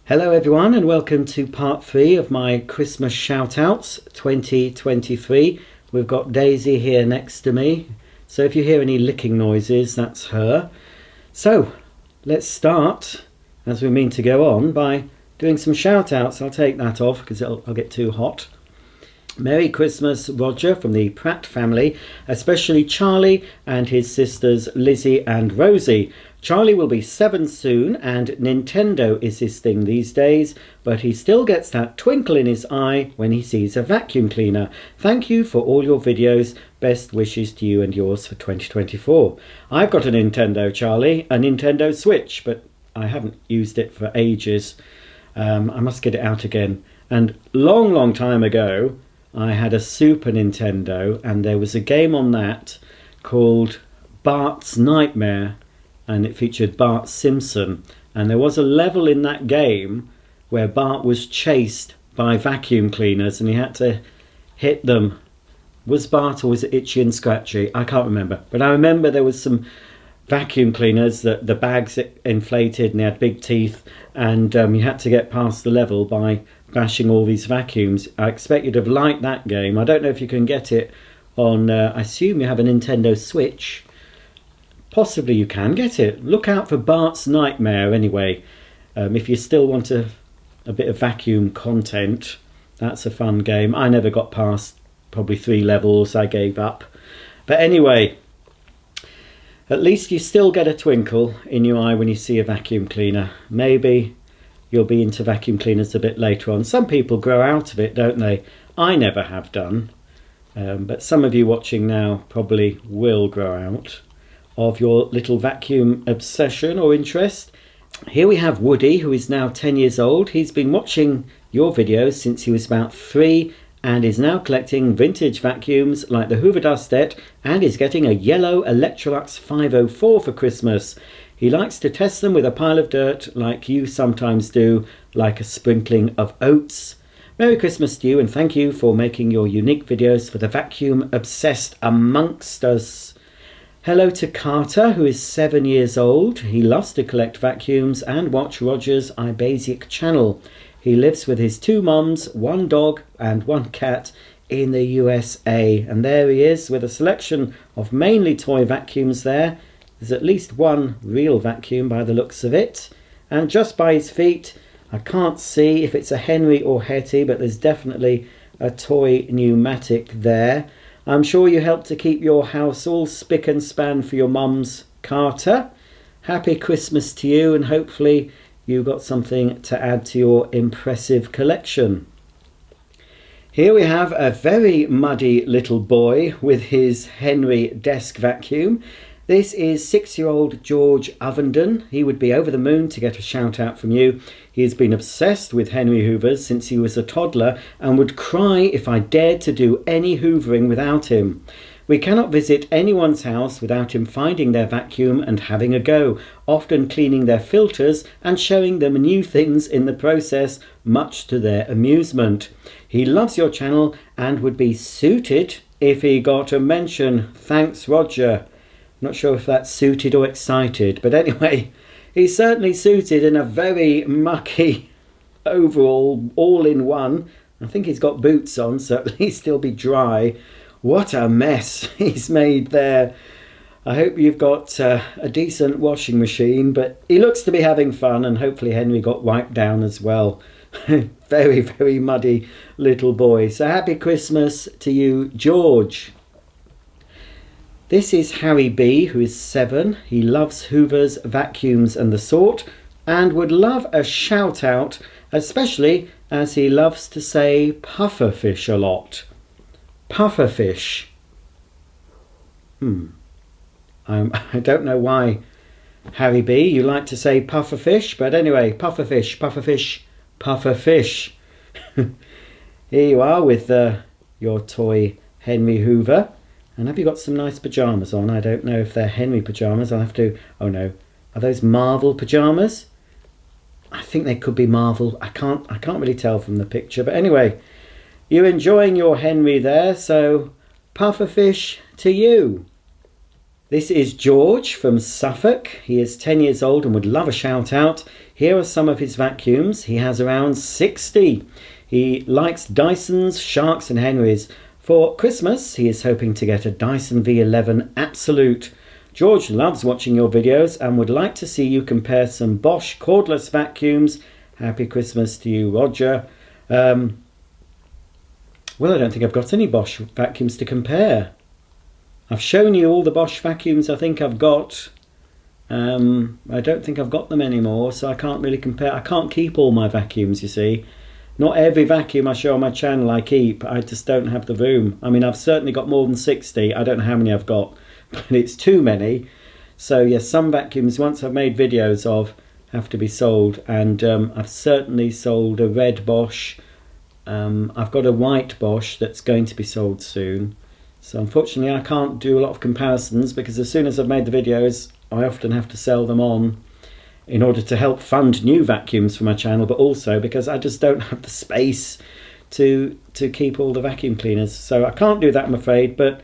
Hello everyone and welcome to part 3 of my Christmas Shoutouts 2023. We've got Daisy here next to me, so if you hear any licking noises, that's her. So let's start, as we mean to go on, by doing some shoutouts. I'll take that off because I'll get too hot. Merry Christmas, Roger, from the Pratt family, especially Charlie and his sisters Lizzie and Rosie. Charlie will be 7 soon and Nintendo is his thing these days, but he still gets that twinkle in his eye when he sees a vacuum cleaner. Thank you for all your videos. Best wishes to you and yours for 2024. I've got a Nintendo, Charlie, a Nintendo Switch, but I haven't used it for ages. I must get it out again. And long time ago, I had a Super Nintendo and there was a game on that called Bart's Nightmare, and it featured Bart Simpson, and there was a level in that game where Bart was chased by vacuum cleaners and he had to hit them. Was Bart or was it Itchy and Scratchy? I can't remember, but I remember there was some vacuum cleaners that the bags inflated and they had big teeth, and you had to get past the level by bashing all these vacuums. I expect you'd have liked that game. I don't know if you can get it on, I assume you have a Nintendo Switch. Possibly you can get it. Look out for Bart's Nightmare anyway. If you still want a bit of vacuum content, that's a fun game. I never got past probably 3 levels. I gave up. But anyway, at least you still get a twinkle in your eye when you see a vacuum cleaner. Maybe you'll be into vacuum cleaners a bit later on. Some people grow out of it, don't they? I never have done. But some of you watching now probably will grow out of your little vacuum obsession or interest. Here we have Woody, who is now 10 years old. He's been watching your videos since he was about 3 and is now collecting vintage vacuums like the Hoover Dustet and is getting a yellow Electrolux 504 for Christmas. He likes to test them with a pile of dirt like you sometimes do, like a sprinkling of oats. Merry Christmas to you and thank you for making your unique videos for the vacuum obsessed amongst us. Hello to Carter, who is 7 years old. He loves to collect vacuums and watch Roger's iBasic channel. He lives with his 2 mums, 1 dog and 1 cat in the USA. And there he is with a selection of mainly toy vacuums there. There's at least 1 real vacuum by the looks of it. And just by his feet, I can't see if it's a Henry or Hetty, but there's definitely a toy pneumatic there. I'm sure you helped to keep your house all spick and span for your mums, Carter. Happy Christmas to you, and hopefully you got something to add to your impressive collection. Here we have a very muddy little boy with his Henry desk vacuum. This is 6-year-old George Ovenden. He would be over the moon to get a shout out from you. He has been obsessed with Henry Hoovers since he was a toddler and would cry if I dared to do any hoovering without him. We cannot visit anyone's house without him finding their vacuum and having a go, often cleaning their filters and showing them new things in the process, much to their amusement. He loves your channel and would be suited if he got a mention. Thanks, Roger. Not sure if that's suited or excited, but anyway, he's certainly suited in a very mucky overall, all-in-one. I think he's got boots on, so at least he'll be dry. What a mess he's made there. I hope you've got a decent washing machine, but he looks to be having fun, and hopefully Henry got wiped down as well. Very muddy little boy. So happy Christmas to you, George. This is Harry B, who is 7. He loves Hoovers, vacuums and the sort, and would love a shout out, especially as he loves to say pufferfish a lot. Pufferfish. I don't know why, Harry B, you like to say pufferfish, but anyway, pufferfish, pufferfish, pufferfish. Here you are with your toy Henry Hoover. And have you got some nice pyjamas on? I don't know if they're Henry pyjamas. I'll have to... Oh no. Are those Marvel pyjamas? I think they could be Marvel. I can't really tell from the picture. But anyway, you're enjoying your Henry there. So, pufferfish to you. This is George from Suffolk. He is 10 years old and would love a shout out. Here are some of his vacuums. He has around 60. He likes Dysons, Sharks and Henrys. For Christmas, he is hoping to get a Dyson V11 Absolute. George loves watching your videos and would like to see you compare some Bosch cordless vacuums. Happy Christmas to you, Roger. Well, I don't think I've got any Bosch vacuums to compare. I've shown you all the Bosch vacuums I think I've got. I don't think I've got them anymore, so I can't really compare. I can't keep all my vacuums, you see. Not every vacuum I show on my channel I keep. I just don't have the room. I mean, I've certainly got more than 60. I don't know how many I've got, but it's too many. So yes, some vacuums, once I've made videos of, have to be sold. And I've certainly sold a red Bosch. I've got a white Bosch that's going to be sold soon. So unfortunately I can't do a lot of comparisons, because as soon as I've made the videos, I often have to sell them on in order to help fund new vacuums for my channel, but also because I just don't have the space to keep all the vacuum cleaners. So I can't do that, I'm afraid, but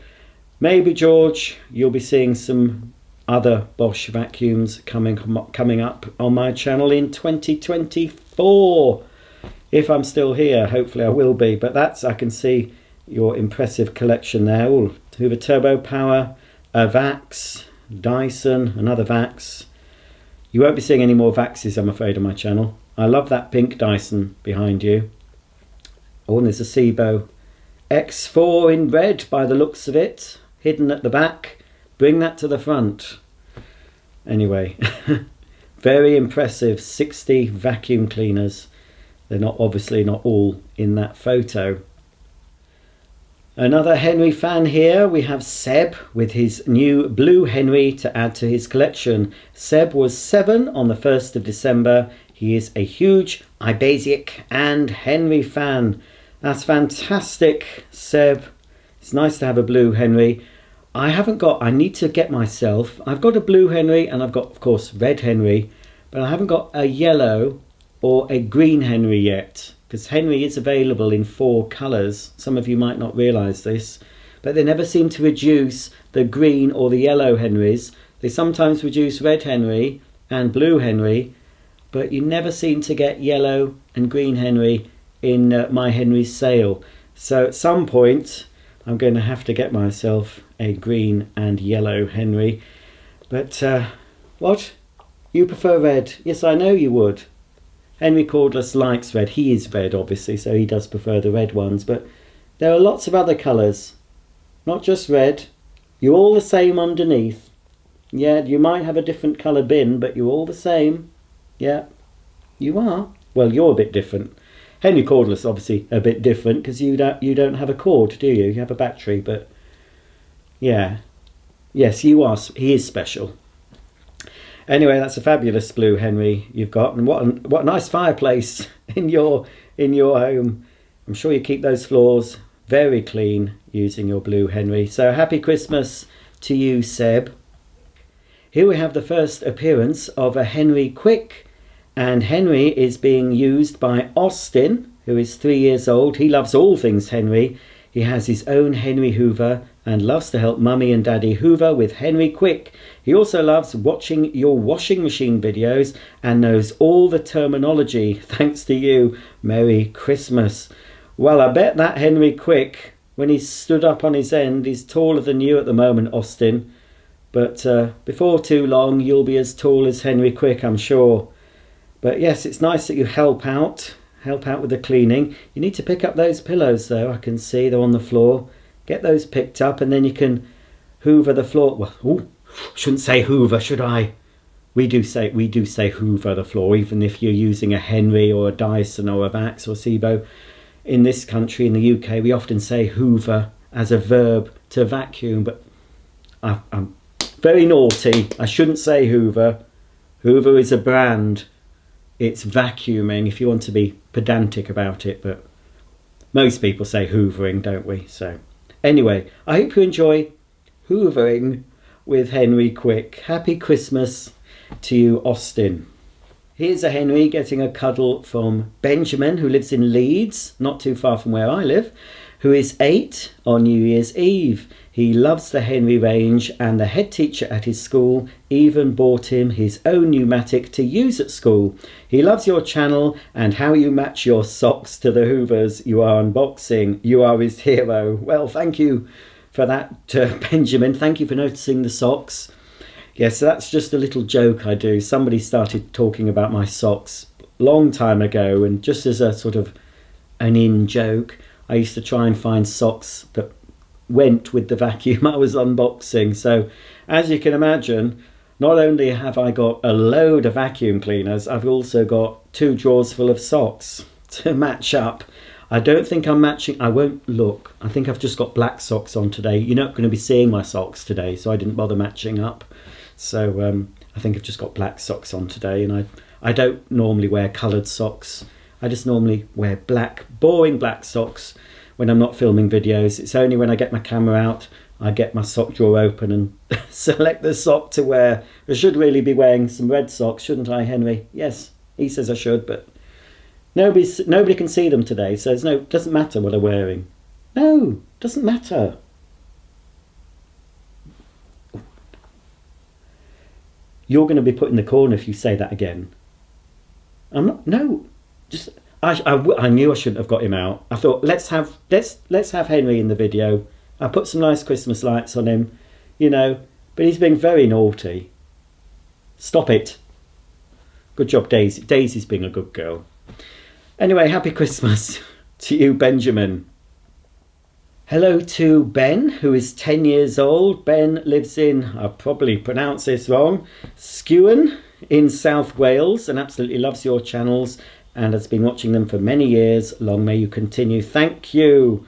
maybe, George, you'll be seeing some other Bosch vacuums coming up on my channel in 2024. If I'm still here, hopefully I will be, but that's, I can see your impressive collection there. Ooh, Hoover Turbo Power, a Vax, Dyson, another Vax. You won't be seeing any more Vaxes, I'm afraid, on my channel. I love that pink Dyson behind you. Oh, and there's a Sebo X4 in red by the looks of it, hidden at the back. Bring that to the front. Anyway, very impressive 60 vacuum cleaners. They're not, obviously not all in that photo. Another Henry fan here. We have Seb with his new blue Henry to add to his collection. Seb was 7 on the 1st of December. He is a huge Ibasic and Henry fan. That's fantastic, Seb. It's nice to have a blue Henry. I need to get myself, I've got a blue Henry and I've got, of course, red Henry, but I haven't got a yellow or a green Henry yet, because Henry is available in 4 colours. Some of you might not realise this, but they never seem to reduce the green or the yellow Henrys. They sometimes reduce red Henry and blue Henry, but you never seem to get yellow and green Henry in my Henry sale. So at some point I'm going to have to get myself a green and yellow Henry. But what? You prefer red? Yes, I know you would. Henry Cordless likes red. He is red, obviously, so he does prefer the red ones. But there are lots of other colours, not just red. You're all the same underneath. Yeah, you might have a different colour bin, but you're all the same. Yeah, you are. Well, you're a bit different. Henry Cordless, obviously, a bit different, because you don't have a cord, do you? You have a battery, but yeah. Yes, you are. He is special. Anyway, that's a fabulous blue Henry you've got, and what a nice fireplace in your home. I'm sure you keep those floors very clean using your blue Henry. So happy Christmas to you, Seb. Here we have the first appearance of a Henry Quick, and Henry is being used by Austin, who is 3 years old. He loves all things Henry. He has his own Henry Hoover and loves to help Mummy and Daddy Hoover with Henry Quick. He also loves watching your washing machine videos and knows all the terminology. Thanks to you. Merry Christmas. Well, I bet that Henry Quick, when he's stood up on his end, he's taller than you at the moment, Austin. But before too long, you'll be as tall as Henry Quick, I'm sure. But yes, it's nice that you help out with the cleaning. You need to pick up those pillows, though. I can see they're on the floor. Get those picked up, and then you can hoover the floor. Well, ooh, shouldn't say hoover, should I? We do say hoover the floor, even if you're using a Henry or a Dyson or a Vax or Sebo. In this country, in the UK, we often say hoover as a verb to vacuum, but I'm very naughty. I shouldn't say hoover. Hoover is a brand. It's vacuuming, if you want to be pedantic about it, but most people say hoovering, don't we? So anyway, I hope you enjoy hoovering with Henry Quick. Happy Christmas to you, Austin. Here's a Henry getting a cuddle from Benjamin, who lives in Leeds, not too far from where I live. who is 8 on New Year's Eve. He loves the Henry range, and the head teacher at his school even bought him his own pneumatic to use at school. He loves your channel and how you match your socks to the Hoovers you are unboxing. You are his hero. Well, thank you for that, Benjamin. Thank you for noticing the socks. Yes, so that's just a little joke I do. Somebody started talking about my socks a long time ago, and just as a sort of an in-joke, I used to try and find socks that went with the vacuum I was unboxing. So as you can imagine, not only have I got a load of vacuum cleaners, I've also got 2 drawers full of socks to match up. I don't think I'm matching. I won't look. I think I've just got black socks on today. You're not going to be seeing my socks today, so I didn't bother matching up. So I think I've just got black socks on today, and I don't normally wear coloured socks. I just normally wear black, boring black socks when I'm not filming videos. It's only when I get my camera out, I get my sock drawer open and select the sock to wear. I should really be wearing some red socks, shouldn't I, Henry? Yes, he says I should, but nobody can see them today, so it doesn't matter what I'm wearing. No, doesn't matter. You're going to be put in the corner if you say that again. I'm not. No, just I knew I shouldn't have got him out. I thought let's have Henry in the video. I put some nice Christmas lights on him, but he's being very naughty. Stop it. Good job, Daisy. Daisy's being a good girl. Anyway, happy Christmas to you, Benjamin. Hello to Ben, who is 10 years old. Ben lives in, I'll probably pronounce this wrong, Skewen in South Wales, and absolutely loves your channels and has been watching them for many years. Long may you continue. Thank you.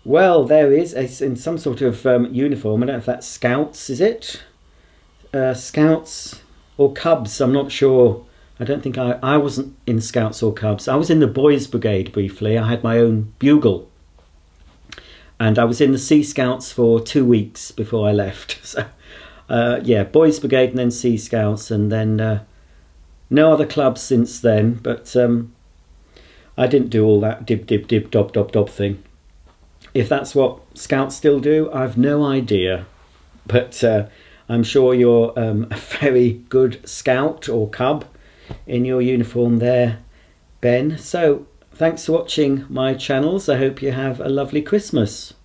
Well, there is in some sort of uniform. I don't know if that's Scouts, is it? Scouts or Cubs, I'm not sure. I don't think I wasn't in Scouts or Cubs. I was in the Boys Brigade briefly. I had my own bugle. And I was in the Sea Scouts for 2 weeks before I left. So, yeah, Boys Brigade and then Sea Scouts, and then no other clubs since then. But I didn't do all that dib, dib, dib, dob, dob, dob thing. If that's what Scouts still do, I've no idea. But I'm sure you're a very good Scout or Cub in your uniform there, Ben. So thanks for watching my channels. I hope you have a lovely Christmas.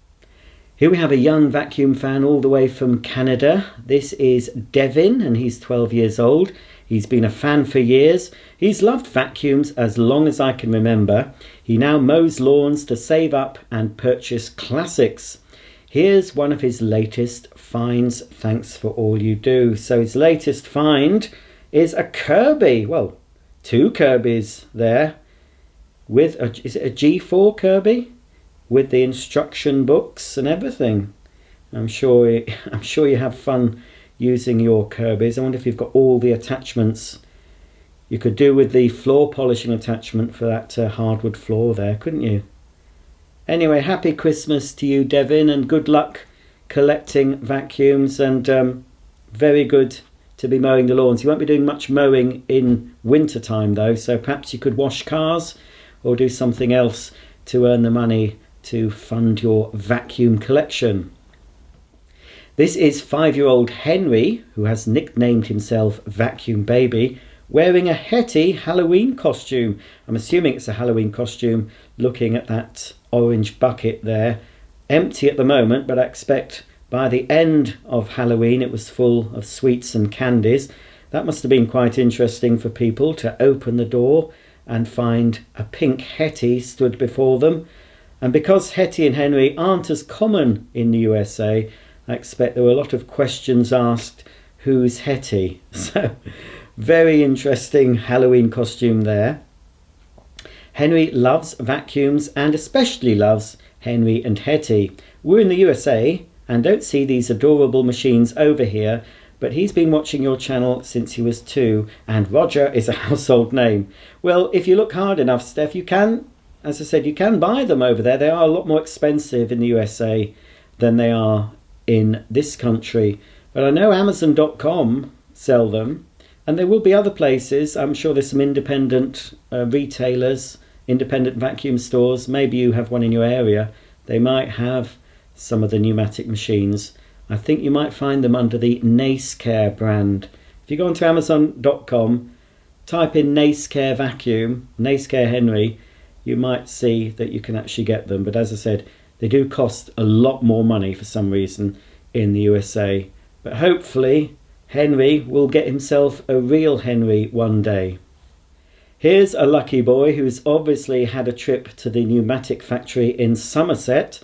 Here we have a young vacuum fan all the way from Canada. This is Devin, and he's 12 years old. He's been a fan for years. He's loved vacuums as long as I can remember. He now mows lawns to save up and purchase classics. Here's one of his latest finds. Thanks for all you do. So his latest find is a Kirby. Well, 2 Kirbys there. With is it a G4 Kirby with the instruction books and everything? I'm sure you have fun using your Kirbys. I wonder if you've got all the attachments. You could do with the floor polishing attachment for that hardwood floor there, couldn't you? Anyway, happy Christmas to you, Devin, and good luck collecting vacuums, and very good to be mowing the lawns. You won't be doing much mowing in winter time though, so perhaps you could wash cars or do something else to earn the money to fund your vacuum collection. This is 5-year-old Henry, who has nicknamed himself Vacuum Baby, wearing a Hetty Halloween costume. I'm assuming it's a Halloween costume, looking at that orange bucket there. Empty at the moment, but I expect by the end of Halloween it was full of sweets and candies. That must have been quite interesting for people to open the door and find a pink Hetty stood before them. And because Hetty and Henry aren't as common in the USA, I expect there were a lot of questions asked, who's Hetty? So, very interesting Halloween costume there. Henry loves vacuums and especially loves Henry and Hetty. We're in the USA and don't see these adorable machines over here, but he's been watching your channel since he was 2, and Roger is a household name. Well, if you look hard enough, Steph, you can, as I said, you can buy them over there. They are a lot more expensive in the USA than they are in this country. But I know Amazon.com sell them, and there will be other places. I'm sure there's some independent retailers, independent vacuum stores. Maybe you have one in your area they might have some of the pneumatic machines. I think you might find them under the Nacecare brand. If you go onto Amazon.com, type in Nacecare vacuum, Nacecare Henry, you might see that you can actually get them. But as I said, they do cost a lot more money for some reason in the USA. But hopefully Henry will get himself a real Henry one day. Here's a lucky boy who's obviously had a trip to the pneumatic factory in Somerset.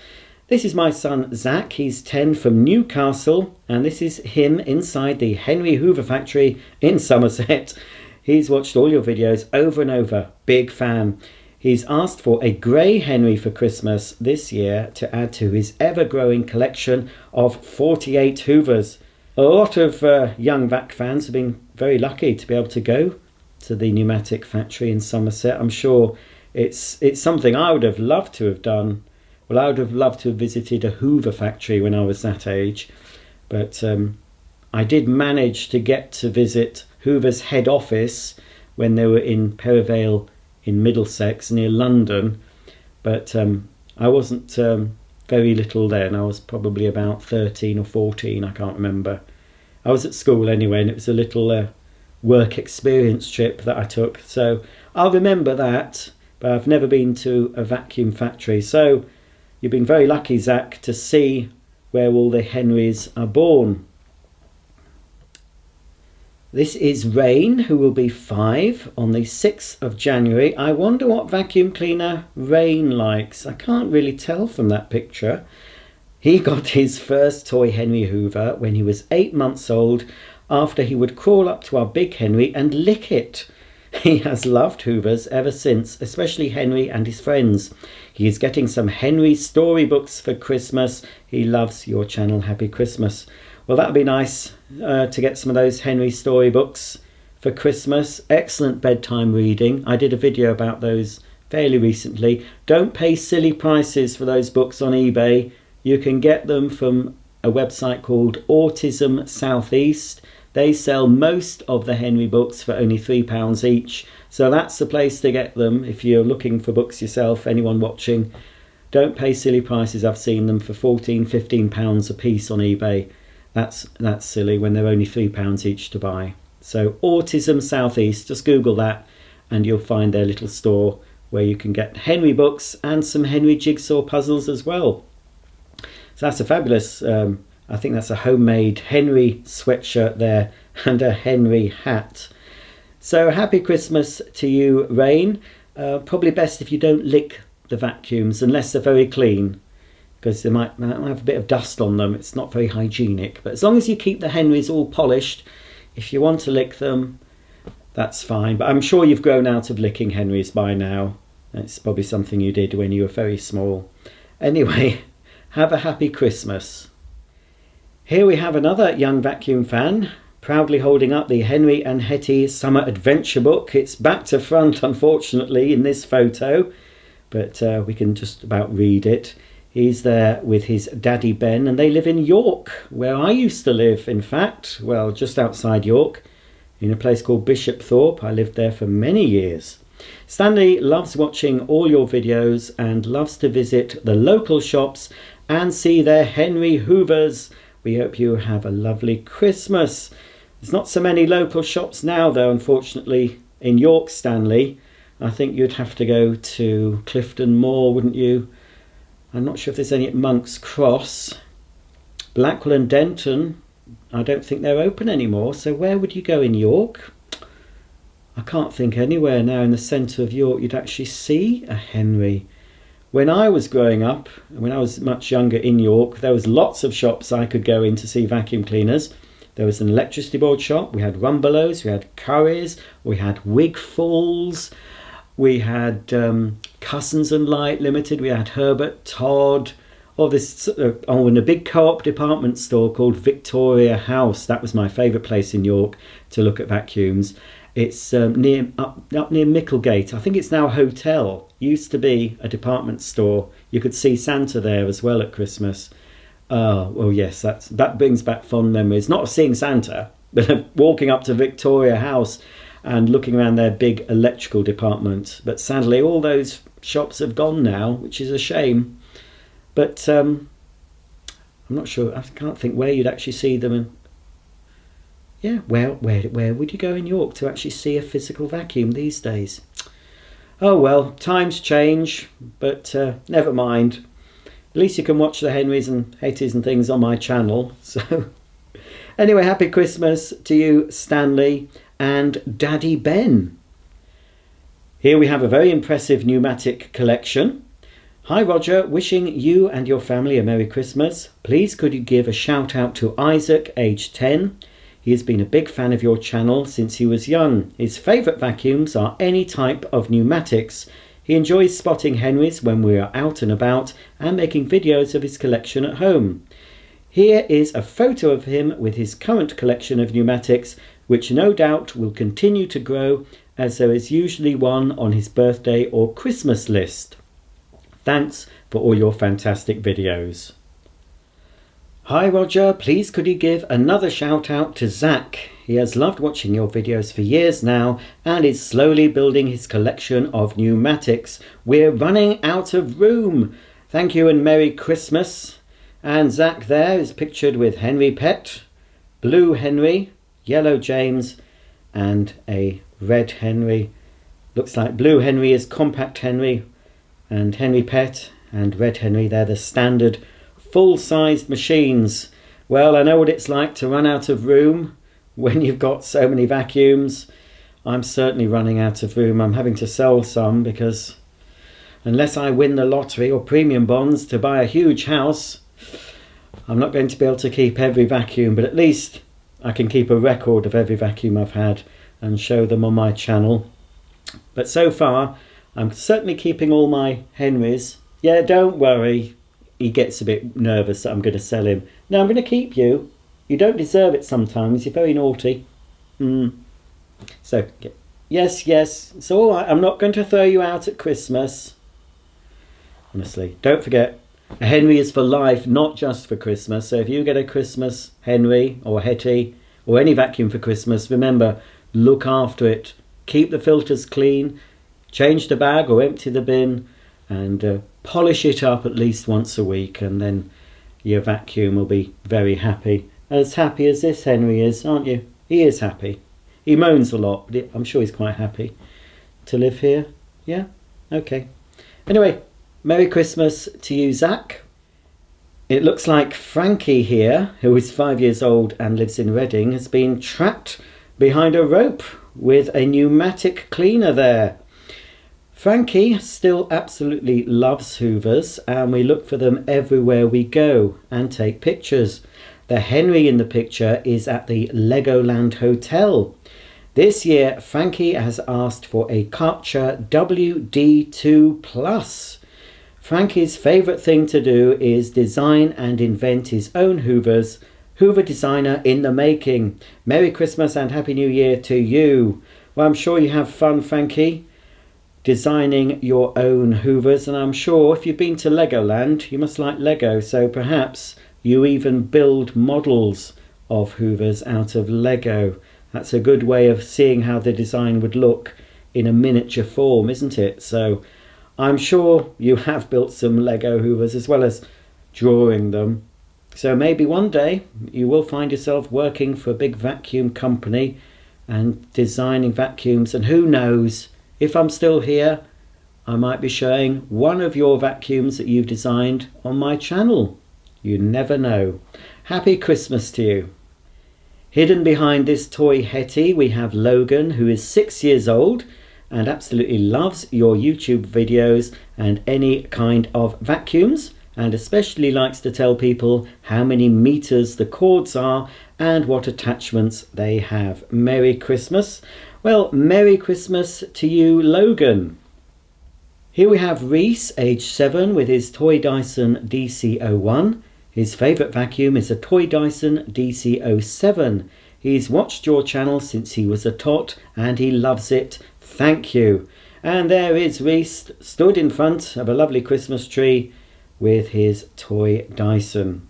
This is my son Zach, he's 10, from Newcastle, and this is him inside the Henry Hoover factory in Somerset. He's watched all your videos over and over, big fan. He's asked for a grey Henry for Christmas this year to add to his ever-growing collection of 48 Hoovers. A lot of young VAC fans have been very lucky to be able to go to the pneumatic factory in Somerset. I'm sure it's something I would have loved to have done. Well, I would have loved to have visited a Hoover factory when I was that age. But I did manage to get to visit Hoover's head office when they were in Perivale in Middlesex near London. But I wasn't very little then. I was probably about 13 or 14, I can't remember. I was at school anyway, and it was a little work experience trip that I took. So I'll remember that, but I've never been to a vacuum factory. So you've been very lucky, Zach, to see where all the Henrys are born. This is Rain, who will be 5 on the 6th of January. I wonder what vacuum cleaner Rain likes. I can't really tell from that picture. He got his first toy Henry Hoover when he was 8 months old, after he would crawl up to our big Henry and lick it. He has loved Hoovers ever since, especially Henry and his friends. He is getting some Henry storybooks for Christmas. He loves your channel. Happy Christmas. Well, that would be nice to get some of those Henry storybooks for Christmas. Excellent bedtime reading. I did a video about those fairly recently. Don't pay silly prices for those books on eBay. You can get them from a website called Autism Southeast. They sell most of the Henry books for only £3 each. So that's the place to get them if you're looking for books yourself, anyone watching. Don't pay silly prices. I've seen them for £14, £15 a piece on eBay. That's silly when they're only £3 each to buy. So Autism Southeast, just Google that and you'll find their little store where you can get Henry books and some Henry jigsaw puzzles as well. So that's a fabulous, I think that's a homemade Henry sweatshirt there and a Henry hat. So happy Christmas to you, Rain. Probably best if you don't lick the vacuums unless they're very clean, because they might have a bit of dust on them. It's not very hygienic. But as long as you keep the Henrys all polished, if you want to lick them, that's fine. But I'm sure you've grown out of licking Henrys by now. It's probably something you did when you were very small. Anyway, have a happy Christmas. Here we have another young vacuum fan, proudly holding up the Henry and Hetty Summer Adventure book. It's back to front, unfortunately, in this photo, but we can just about read it. He's there with his daddy Ben, and they live in York, where I used to live, in fact. Well, just outside York, in a place called Bishopthorpe. I lived there for many years. Stanley loves watching all your videos and loves to visit the local shops and see their Henry Hoovers. We hope you have a lovely Christmas. There's not so many local shops now, though, unfortunately, in York, Stanley. I think you'd have to go to Clifton Moor, wouldn't you? I'm not sure if there's any at Monk's Cross. Blackwell and Denton, I don't think they're open anymore. So where would you go in York? I can't think anywhere now in the centre of York you'd actually see a Henry. When I was growing up, when I was much younger in York, there was lots of shops I could go in to see vacuum cleaners. There was an electricity board shop, we had Rumbelows, we had Curry's, we had Wigfalls, we had Cousins and Light Limited, we had Herbert Todd, and a big co-op department store called Victoria House. That was my favourite place in York to look at vacuums. It's up near Micklegate. I think it's now a hotel. Used to be a department store. You could see Santa there as well at Christmas. Well, yes, that brings back fond memories. Not of seeing Santa, but of walking up to Victoria House and looking around their big electrical department. But sadly, all those shops have gone now, which is a shame. But I'm not sure. I can't think where you'd actually see them. And yeah, where would you go in York to actually see a physical vacuum these days? Oh well, times change, but never mind. At least you can watch the Henrys and Hetties and things on my channel. So anyway, happy Christmas to you, Stanley and Daddy Ben. Here we have a very impressive pneumatic collection. Hi Roger, wishing you and your family a Merry Christmas. Please could you give a shout out to Isaac, age 10. He has been a big fan of your channel since he was young. His favourite vacuums are any type of pneumatics. He enjoys spotting Henrys when we are out and about and making videos of his collection at home. Here is a photo of him with his current collection of pneumatics, which no doubt will continue to grow as there is usually one on his birthday or Christmas list. Thanks for all your fantastic videos. Hi Roger, please could you give another shout out to Zach? He has loved watching your videos for years now and is slowly building his collection of pneumatics. We're running out of room. Thank you and Merry Christmas. And Zach there is pictured with Henry Pet, Blue Henry, Yellow James and a Red Henry. Looks like Blue Henry is Compact Henry and Henry Pet and Red Henry, they're the standard full-sized machines. Well, I know what it's like to run out of room when you've got so many vacuums. I'm certainly running out of room. I'm having to sell some because unless I win the lottery or premium bonds to buy a huge house, I'm not going to be able to keep every vacuum, but at least I can keep a record of every vacuum I've had and show them on my channel. But so far, I'm certainly keeping all my Henrys. Yeah, don't worry. He gets a bit nervous that I'm going to sell him. No, I'm going to keep you. You don't deserve it sometimes. You're very naughty. So, yes, it's all right. I'm not going to throw you out at Christmas. Honestly, don't forget, a Henry is for life, not just for Christmas. So if you get a Christmas Henry or Hetty or any vacuum for Christmas, remember, look after it. Keep the filters clean. Change the bag or empty the bin and polish it up at least once a week, and then your vacuum will be very happy. As happy as this Henry is, aren't you? He is happy. He moans a lot, but I'm sure he's quite happy to live here. Yeah? Okay. Anyway, Merry Christmas to you, Zach. It looks like Frankie here, who is 5 years old and lives in Reading, has been trapped behind a rope with a pneumatic cleaner there. Frankie still absolutely loves Hoovers and we look for them everywhere we go and take pictures. The Henry in the picture is at the Legoland Hotel. This year Frankie has asked for a Karcher WD2+. Frankie's favourite thing to do is design and invent his own Hoovers. Hoover designer in the making. Merry Christmas and Happy New Year to you. Well, I'm sure you have fun, Frankie, designing your own Hoovers, and I'm sure if you've been to Legoland you must like Lego, so perhaps you even build models of Hoovers out of Lego. That's a good way of seeing how the design would look in a miniature form, isn't it? So I'm sure you have built some Lego Hoovers as well as drawing them. So maybe one day you will find yourself working for a big vacuum company and designing vacuums, and who knows, if I'm still here, I might be showing one of your vacuums that you've designed on my channel. You never know. Happy Christmas to you. Hidden behind this toy Hetty, we have Logan, who is 6 years old and absolutely loves your YouTube videos and any kind of vacuums, and especially likes to tell people how many meters the cords are and what attachments they have. Merry Christmas. Well, Merry Christmas to you, Logan. Here we have Reese, age 7, with his toy Dyson DC01. His favourite vacuum is a toy Dyson DC07. He's watched your channel since he was a tot and he loves it. Thank you. And there is Reese, stood in front of a lovely Christmas tree with his toy Dyson.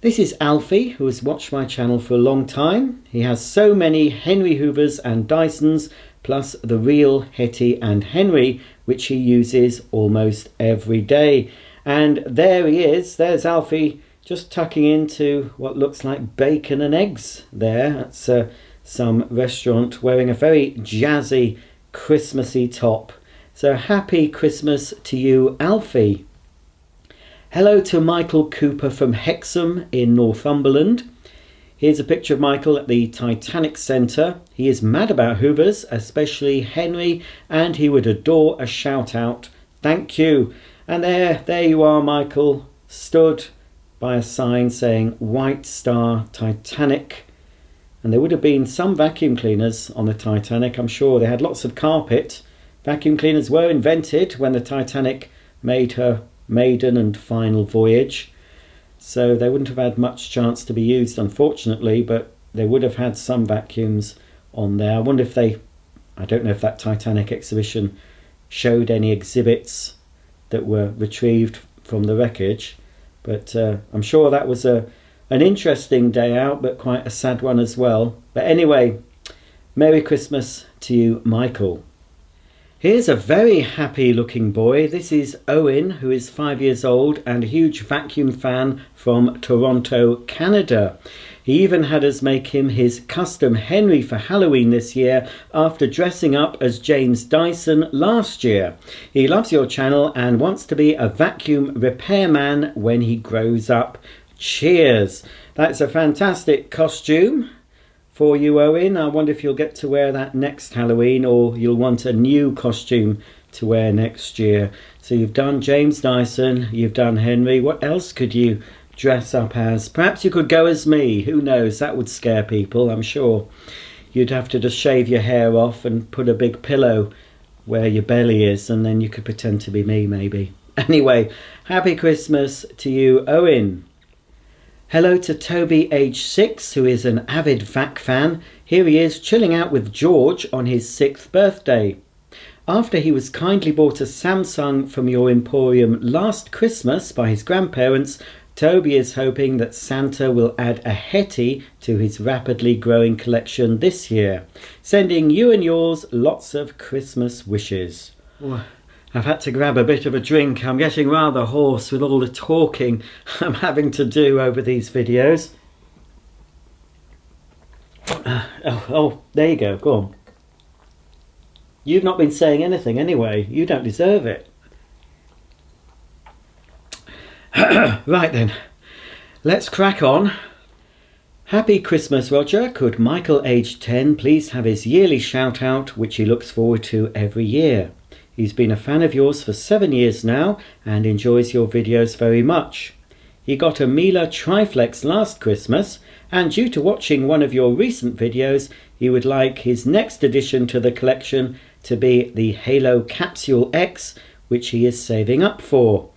This is Alfie, who has watched my channel for a long time. He has so many Henry Hoovers and Dysons, plus the real Hetty and Henry, which he uses almost every day. And there he is. There's Alfie just tucking into what looks like bacon and eggs there. That's some restaurant, wearing a very jazzy Christmassy top. So happy Christmas to you, Alfie. Hello to Michael Cooper from Hexham in Northumberland. Here's a picture of Michael at the Titanic Centre. He is mad about Hoovers, especially Henry, and he would adore a shout out. Thank you. And there you are, Michael, stood by a sign saying White Star Titanic. And there would have been some vacuum cleaners on the Titanic, I'm sure. They had lots of carpet. Vacuum cleaners were invented when the Titanic made her maiden and final voyage. So they wouldn't have had much chance to be used, unfortunately, but they would have had some vacuums on there. I wonder if I don't know if that Titanic exhibition showed any exhibits that were retrieved from the wreckage, but I'm sure that was an interesting day out, but quite a sad one as well. But anyway, Merry Christmas to you, Michael. Here's a very happy looking boy. This is Owen, who is 5 years old and a huge vacuum fan from Toronto, Canada. He even had us make him his custom Henry for Halloween this year after dressing up as James Dyson last year. He loves your channel and wants to be a vacuum repairman when he grows up. Cheers! That's a fantastic costume for you, Owen. I wonder if you'll get to wear that next Halloween, or you'll want a new costume to wear next year. So you've done James Dyson, you've done Henry. What else could you dress up as? Perhaps you could go as me. Who knows? That would scare people, I'm sure. You'd have to just shave your hair off and put a big pillow where your belly is, and then you could pretend to be me, maybe. Anyway, happy Christmas to you, Owen. Hello to Toby, age 6, who is an avid vac fan. Here he is chilling out with George on his 6th birthday. After he was kindly bought a Samsung from your emporium last Christmas by his grandparents, Toby is hoping that Santa will add a Hetty to his rapidly growing collection this year. Sending you and yours lots of Christmas wishes. Oh, I've had to grab a bit of a drink. I'm getting rather hoarse with all the talking I'm having to do over these videos. Oh, there you go. Go on. You've not been saying anything anyway. You don't deserve it. Right then, let's crack on. Happy Christmas, Roger. Could Michael, aged 10, please have his yearly shout out, which he looks forward to every year? He's been a fan of yours for 7 years now and enjoys your videos very much. He got a Miele Triflex last Christmas, and due to watching one of your recent videos, he would like his next addition to the collection to be the Halo Capsule X, which he is saving up for.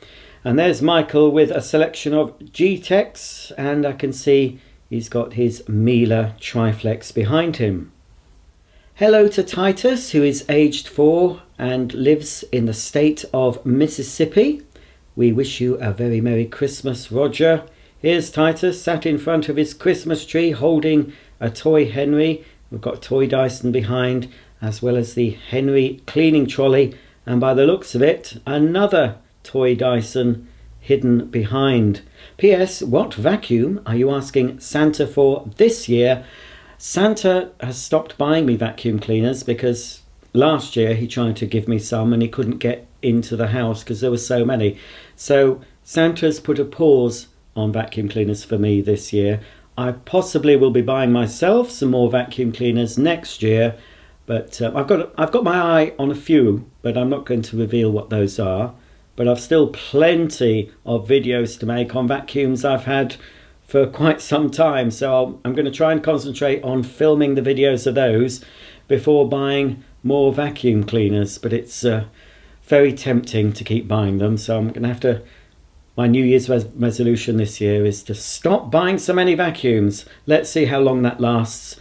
And there's Michael with a selection of G-Techs, and I can see he's got his Miele Triflex behind him. Hello to Titus, who is aged 4 and lives in the state of Mississippi. We wish you a very Merry Christmas, Roger. Here's Titus sat in front of his Christmas tree holding a toy Henry. We've got toy Dyson behind, as well as the Henry cleaning trolley, and by the looks of it, another toy Dyson hidden behind. P.S. What vacuum are you asking Santa for this year? Santa has stopped buying me vacuum cleaners because last year he tried to give me some and he couldn't get into the house because there were so many. So Santa's put a pause on vacuum cleaners for me this year. I possibly will be buying myself some more vacuum cleaners next year, but I've got my eye on a few, but I'm not going to reveal what those are. But I've still plenty of videos to make on vacuums I've had for quite some time, so I'm going to try and concentrate on filming the videos of those before buying more vacuum cleaners. But it's very tempting to keep buying them, so I'm going to have to... My New Year's resolution this year is to stop buying so many vacuums. Let's see how long that lasts.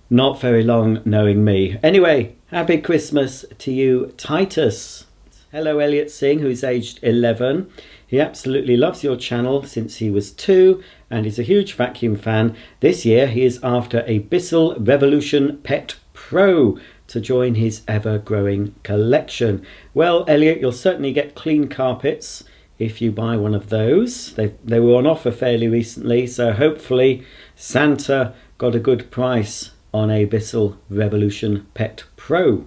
Not very long, knowing me. Anyway, happy Christmas to you, Titus. Hello, Elliot Singh, who's aged 11. He absolutely loves your channel since he was 2 and is a huge vacuum fan. This year he is after a Bissell Revolution Pet Pro to join his ever-growing collection. Well, Elliot, you'll certainly get clean carpets if you buy one of those. They were on offer fairly recently, so hopefully Santa got a good price on a Bissell Revolution Pet Pro.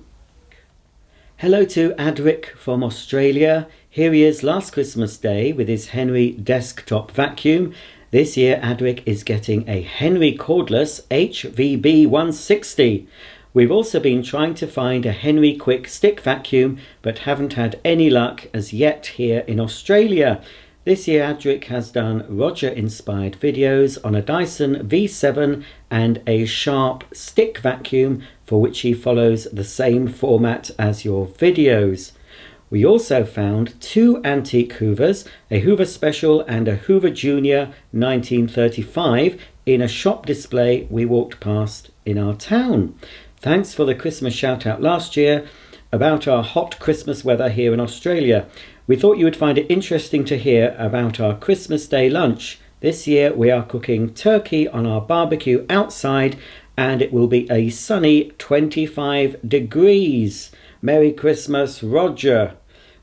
Hello to Adric from Australia. Here he is last Christmas Day with his Henry desktop vacuum. This year Adric is getting a Henry cordless HVB 160. We've also been trying to find a Henry quick stick vacuum but haven't had any luck as yet here in Australia. This year Adric has done Roger inspired videos on a Dyson V7 and a Sharp stick vacuum, for which he follows the same format as your videos. We also found two antique Hoovers, a Hoover Special and a Hoover Junior 1935, in a shop display we walked past in our town. Thanks for the Christmas shout out last year about our hot Christmas weather here in Australia. We thought you would find it interesting to hear about our Christmas Day lunch. This year we are cooking turkey on our barbecue outside, and it will be a sunny 25 degrees. Merry Christmas, Roger.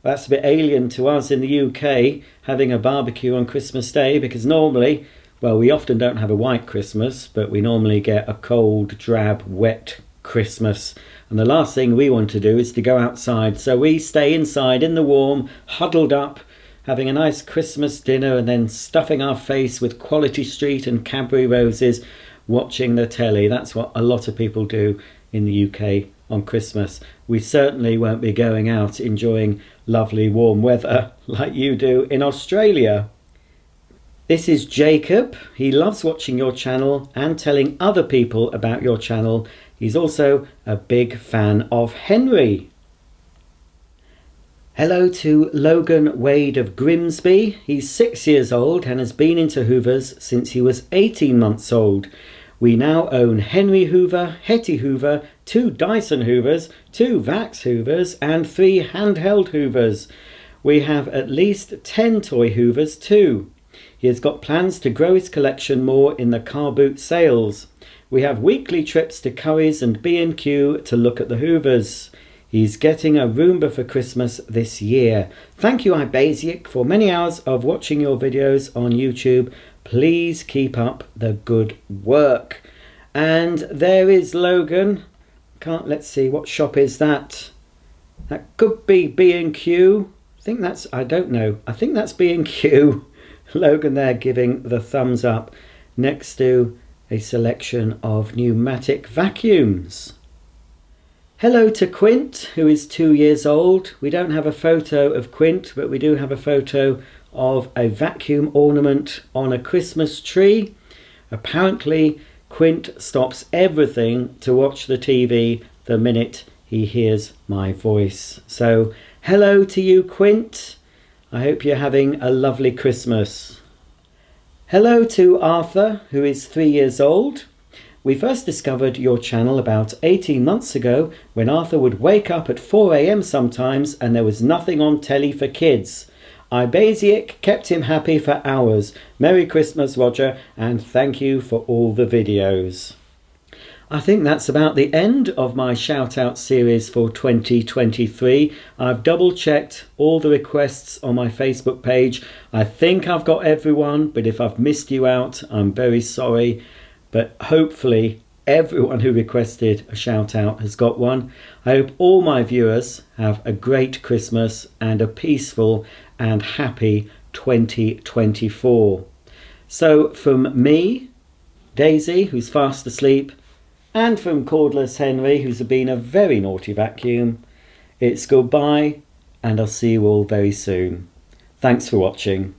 That's a bit alien to us in the UK, having a barbecue on Christmas Day, because normally, well, we often don't have a white Christmas, but we normally get a cold, drab, wet Christmas. And the last thing we want to do is to go outside, so we stay inside in the warm, huddled up, having a nice Christmas dinner and then stuffing our face with Quality Street and Cadbury Roses, watching the telly. That's what a lot of people do in the UK on Christmas. We certainly won't be going out enjoying lovely warm weather like you do in Australia. This is Jacob. He loves watching your channel and telling other people about your channel. He's also a big fan of Henry. Hello to Logan Wade of Grimsby. He's 6 years old and has been into Hoovers since he was 18 months old. We now own Henry Hoover, Hetty Hoover, 2 Dyson Hoovers, 2 Vax Hoovers and 3 handheld Hoovers. We have at least 10 toy Hoovers too. He has got plans to grow his collection more in the car boot sales. We have weekly trips to Currys and B&Q to look at the Hoovers. He's getting a Roomba for Christmas this year. Thank you, iBasic, for many hours of watching your videos on YouTube. Please keep up the good work. And there is Logan. Let's see, what shop is that? That could be B&Q. I don't know. I think that's B&Q. Logan there giving the thumbs up next to a selection of pneumatic vacuums. Hello to Quint, who is 2 years old. We don't have a photo of Quint, but we do have a photo of a vacuum ornament on a Christmas tree. Apparently, Quint stops everything to watch the TV the minute he hears my voice. So, hello to you, Quint. I hope you're having a lovely Christmas. Hello to Arthur, who is 3 years old. We first discovered your channel about 18 months ago when Arthur would wake up at 4 AM sometimes and there was nothing on telly for kids. iBasic kept him happy for hours. Merry Christmas, Roger, and thank you for all the videos. I think that's about the end of my shout out series for 2023. I've double checked all the requests on my Facebook page. I think I've got everyone, but if I've missed you out, I'm very sorry. But hopefully everyone who requested a shout out has got one. I hope all my viewers have a great Christmas and a peaceful and happy 2024. So from me, Daisy, who's fast asleep, and from Cordless Henry, who's been a very naughty vacuum, it's goodbye, and I'll see you all very soon. Thanks for watching.